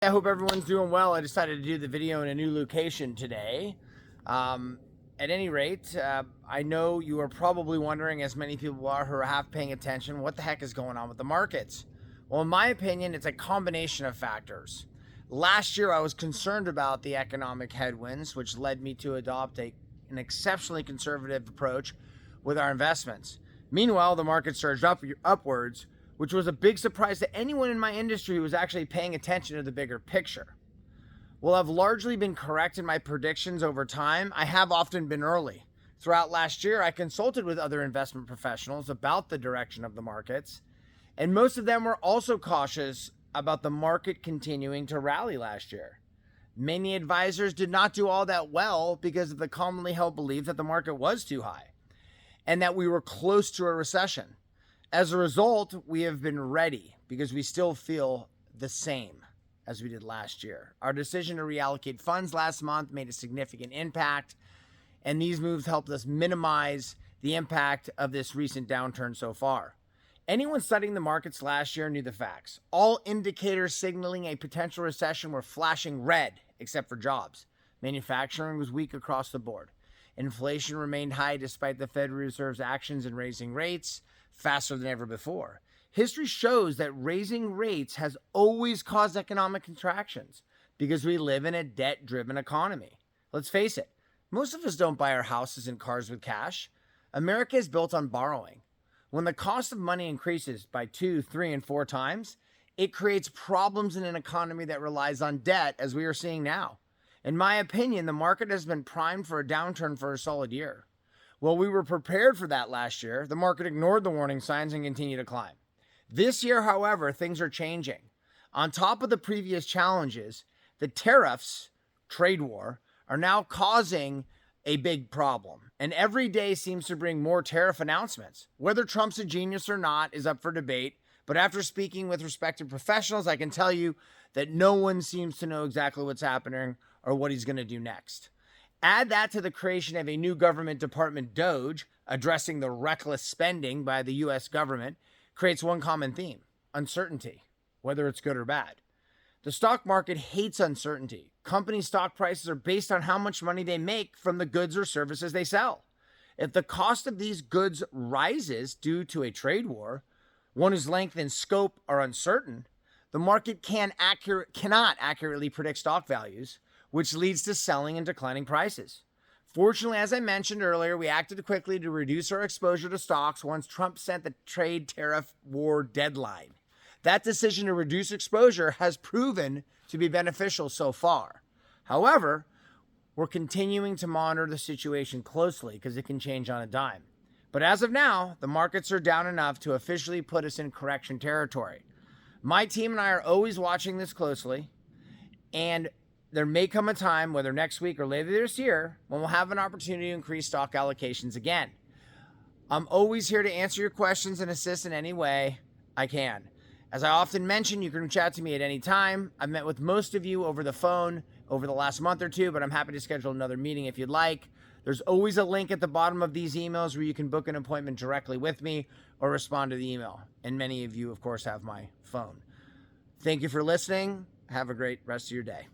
I hope everyone's doing well. I decided to do the video in a new location today. At any rate, I know you are probably wondering, as many people are who are half paying attention, what the heck is going on with the markets? Well, in my opinion, it's a combination of factors. Last year, I was concerned about the economic headwinds, which led me to adopt an exceptionally conservative approach with our investments. Meanwhile, the market surged upwards, which was a big surprise to anyone in my industry who was actually paying attention to the bigger picture. While I've largely been correct in my predictions over time, I have often been early. Throughout last year, I consulted with other investment professionals about the direction of the markets, and most of them were also cautious about the market continuing to rally last year. Many advisors did not do all that well because of the commonly held belief that the market was too high and that we were close to a recession. As a result, we have been ready because we still feel the same as we did last year. Our decision to reallocate funds last month made a significant impact, and these moves helped us minimize the impact of this recent downturn so far. Anyone studying the markets last year knew the facts. All indicators signaling a potential recession were flashing red, except for jobs. Manufacturing was weak across the board. Inflation remained high despite the Federal Reserve's actions in raising rates faster than ever before. History shows that raising rates has always caused economic contractions because we live in a debt-driven economy. Let's face it, most of us don't buy our houses and cars with cash. America is built on borrowing. When the cost of money increases by 2, 3, and 4 times, it creates problems in an economy that relies on debt, as we are seeing now. In my opinion, the market has been primed for a downturn for a solid year. While we were prepared for that last year, the market ignored the warning signs and continued to climb. This year, however, things are changing. On top of the previous challenges, the tariffs, trade war, are now causing a big problem. And every day seems to bring more tariff announcements. Whether Trump's a genius or not is up for debate, but after speaking with respected professionals, I can tell you that no one seems to know exactly what's happening or what he's going to do next. Add that to the creation of a new government department, DOGE, addressing the reckless spending by the US government, creates one common theme: uncertainty, whether it's good or bad. The stock market hates uncertainty. Company stock prices are based on how much money they make from the goods or services they sell. If the cost of these goods rises due to a trade war, one whose length and scope are uncertain, the market cannot accurately predict stock values, which leads to selling and declining prices. Fortunately, as I mentioned earlier, we acted quickly to reduce our exposure to stocks once Trump sent the trade tariff war deadline. That decision to reduce exposure has proven to be beneficial so far. However, we're continuing to monitor the situation closely because it can change on a dime. But as of now, the markets are down enough to officially put us in correction territory. My team and I are always watching this closely, and there may come a time, whether next week or later this year, when we'll have an opportunity to increase stock allocations again. I'm always here to answer your questions and assist in any way I can. As I often mention, you can reach out to me at any time. I've met with most of you over the phone over the last month or two, but I'm happy to schedule another meeting if you'd like. There's always a link at the bottom of these emails where you can book an appointment directly with me or respond to the email. And many of you, of course, have my phone. Thank you for listening. Have a great rest of your day.